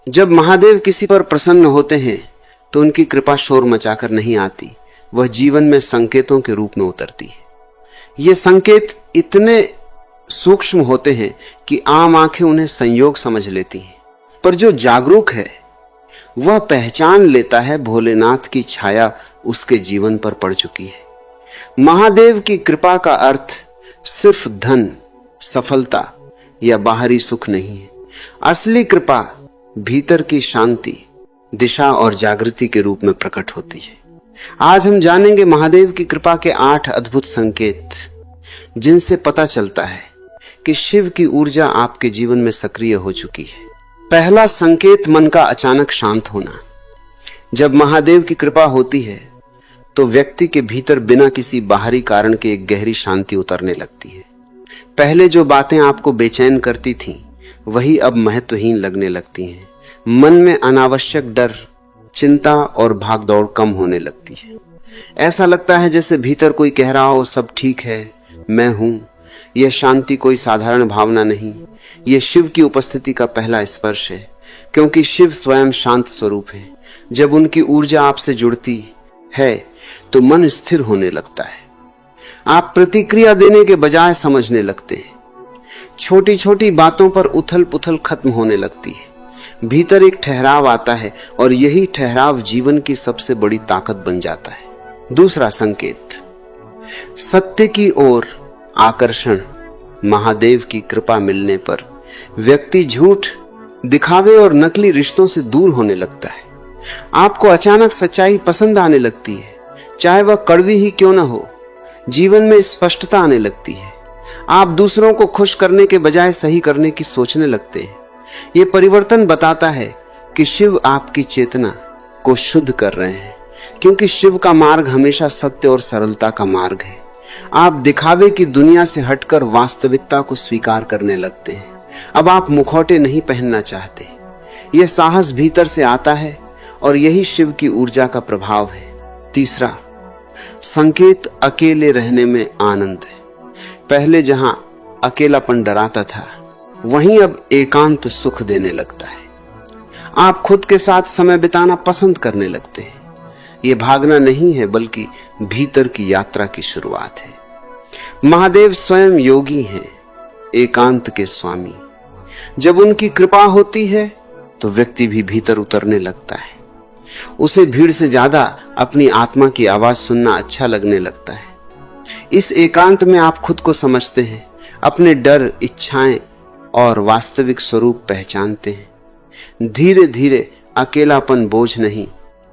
जब महादेव किसी पर प्रसन्न होते हैं तो उनकी कृपा शोर मचाकर नहीं आती, वह जीवन में संकेतों के रूप में उतरती है। ये संकेत इतने सूक्ष्म होते हैं कि आम आंखें उन्हें संयोग समझ लेती हैं, पर जो जागरूक है वह पहचान लेता है भोलेनाथ की छाया उसके जीवन पर पड़ चुकी है। महादेव की कृपा का अर्थ सिर्फ धन, सफलता या बाहरी सुख नहीं है। असली कृपा भीतर की शांति, दिशा और जागृति के रूप में प्रकट होती है। आज हम जानेंगे महादेव की कृपा के 8 अद्भुत संकेत, जिनसे पता चलता है कि शिव की ऊर्जा आपके जीवन में सक्रिय हो चुकी है। पहला संकेत, मन का अचानक शांत होना। जब महादेव की कृपा होती है तो व्यक्ति के भीतर बिना किसी बाहरी कारण के एक गहरी शांति उतरने लगती है। पहले जो बातें आपको बेचैन करती थीं, वही अब महत्वहीन लगने लगती हैं। मन में अनावश्यक डर, चिंता और भागदौड़ कम होने लगती है। ऐसा लगता है जैसे भीतर कोई कह रहा हो, सब ठीक है, मैं हूं। यह शांति कोई साधारण भावना नहीं, यह शिव की उपस्थिति का पहला स्पर्श है, क्योंकि शिव स्वयं शांत स्वरूप है। जब उनकी ऊर्जा आपसे जुड़ती है तो मन स्थिर होने लगता है। आप प्रतिक्रिया देने के बजाय समझने लगते हैं। छोटी छोटी बातों पर उथल पुथल खत्म होने लगती है। भीतर एक ठहराव आता है और यही ठहराव जीवन की सबसे बड़ी ताकत बन जाता है। दूसरा संकेत, सत्य की ओर आकर्षण। महादेव की कृपा मिलने पर व्यक्ति झूठ, दिखावे और नकली रिश्तों से दूर होने लगता है। आपको अचानक सच्चाई पसंद आने लगती है, चाहे वह कड़वी ही क्यों न हो। जीवन में स्पष्टता आने लगती है। आप दूसरों को खुश करने के बजाय सही करने की सोचने लगते हैं। यह परिवर्तन बताता है कि शिव आपकी चेतना को शुद्ध कर रहे हैं, क्योंकि शिव का मार्ग हमेशा सत्य और सरलता का मार्ग है। आप दिखावे की दुनिया से हटकर वास्तविकता को स्वीकार करने लगते हैं। अब आप मुखौटे नहीं पहनना चाहते। यह साहस भीतर से आता है और यही शिव की ऊर्जा का प्रभाव है। तीसरा संकेत, अकेले रहने में आनंद है। पहले जहां अकेलापन डराता था, वहीं अब एकांत सुख देने लगता है। आप खुद के साथ समय बिताना पसंद करने लगते हैं। यह भागना नहीं है, बल्कि भीतर की यात्रा की शुरुआत है। महादेव स्वयं योगी हैं, एकांत के स्वामी। जब उनकी कृपा होती है तो व्यक्ति भी भीतर उतरने लगता है। उसे भीड़ से ज्यादा अपनी आत्मा की आवाज सुनना अच्छा लगने लगता है। इस एकांत में आप खुद को समझते हैं, अपने डर, इच्छाएं और वास्तविक स्वरूप पहचानते हैं। धीरे धीरे अकेलापन बोझ नहीं,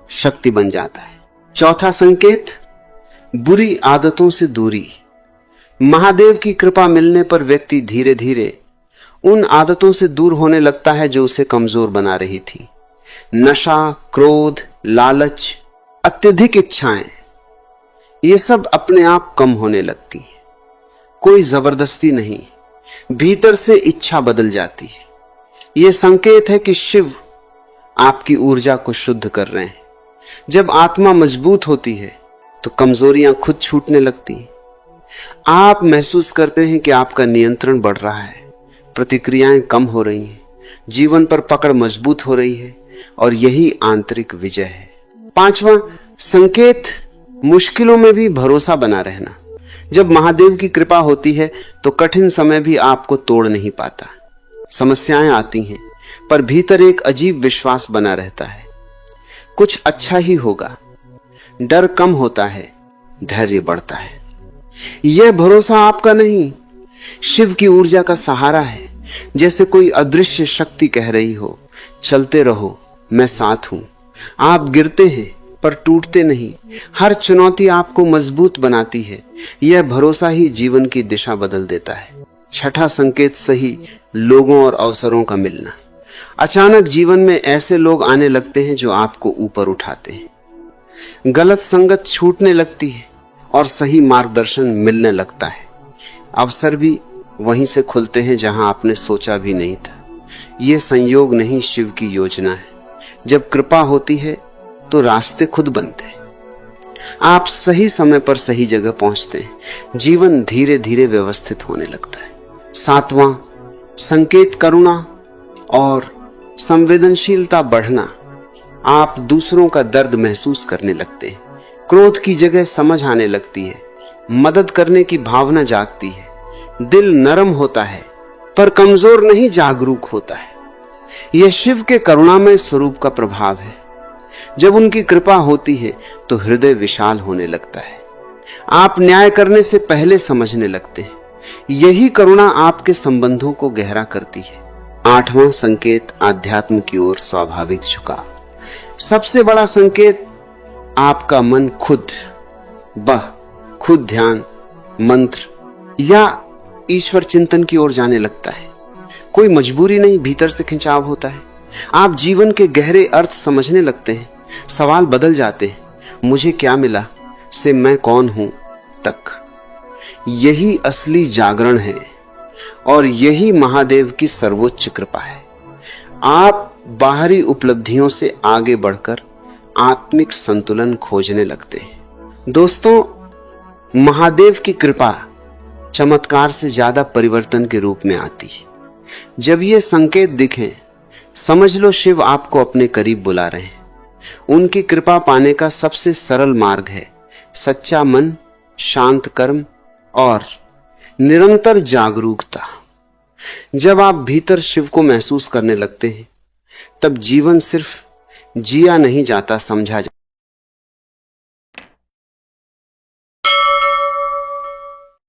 शक्ति बन जाता है। चौथा संकेत, बुरी आदतों से दूरी। महादेव की कृपा मिलने पर व्यक्ति धीरे धीरे उन आदतों से दूर होने लगता है जो उसे कमजोर बना रही थी। नशा, क्रोध, लालच, अत्यधिक इच्छाएं, ये सब अपने आप कम होने लगती है। कोई जबरदस्ती नहीं, भीतर से इच्छा बदल जाती है। यह संकेत है कि शिव आपकी ऊर्जा को शुद्ध कर रहे हैं। जब आत्मा मजबूत होती है तो कमजोरियां खुद छूटने लगती हैं। आप महसूस करते हैं कि आपका नियंत्रण बढ़ रहा है, प्रतिक्रियाएं कम हो रही हैं, जीवन पर पकड़ मजबूत हो रही है, और यही आंतरिक विजय है। पांचवा संकेत, मुश्किलों में भी भरोसा बना रहना। जब महादेव की कृपा होती है तो कठिन समय भी आपको तोड़ नहीं पाता। समस्याएं आती हैं, पर भीतर एक अजीब विश्वास बना रहता है, कुछ अच्छा ही होगा। डर कम होता है, धैर्य बढ़ता है। यह भरोसा आपका नहीं, शिव की ऊर्जा का सहारा है। जैसे कोई अदृश्य शक्ति कह रही हो, चलते रहो, मैं साथ हूं। आप गिरते हैं पर टूटते नहीं। हर चुनौती आपको मजबूत बनाती है। यह भरोसा ही जीवन की दिशा बदल देता है। छठा संकेत, सही लोगों और अवसरों का मिलना। अचानक जीवन में ऐसे लोग आने लगते हैं जो आपको ऊपर उठाते हैं। गलत संगत छूटने लगती है और सही मार्गदर्शन मिलने लगता है। अवसर भी वहीं से खुलते हैं जहां आपने सोचा भी नहीं था। यह संयोग नहीं, शिव की योजना है। जब कृपा होती है तो रास्ते खुद बनते हैं। आप सही समय पर सही जगह पहुंचते हैं। जीवन धीरे धीरे व्यवस्थित होने लगता है। सातवां संकेत, करुणा और संवेदनशीलता बढ़ना, आप दूसरों का दर्द महसूस करने लगते हैं। क्रोध की जगह समझ आने लगती है, मदद करने की भावना जागती है, दिल नरम होता है पर कमजोर नहीं, जागरूक होता है। यह शिव के करुणामय स्वरूप का प्रभाव है। जब उनकी कृपा होती है तो हृदय विशाल होने लगता है। आप न्याय करने से पहले समझने लगते हैं। यही करुणा आपके संबंधों को गहरा करती है। 8वां संकेत, आध्यात्म की ओर स्वाभाविक झुकाव। सबसे बड़ा संकेत, आपका मन खुद ध्यान, मंत्र या ईश्वर चिंतन की ओर जाने लगता है। कोई मजबूरी नहीं, भीतर से खिंचाव होता है। आप जीवन के गहरे अर्थ समझने लगते हैं। सवाल बदल जाते हैं, मुझे क्या मिला से मैं कौन हूं तक। यही असली जागरण है और यही महादेव की सर्वोच्च कृपा है। आप बाहरी उपलब्धियों से आगे बढ़कर आत्मिक संतुलन खोजने लगते हैं। दोस्तों, महादेव की कृपा चमत्कार से ज्यादा परिवर्तन के रूप में आती है। जब ये संकेत दिखें, समझ लो शिव आपको अपने करीब बुला रहे हैं। उनकी कृपा पाने का सबसे सरल मार्ग है सच्चा मन, शांत कर्म और निरंतर जागरूकता। जब आप भीतर शिव को महसूस करने लगते हैं, तब जीवन सिर्फ जिया नहीं जाता, समझा जाता।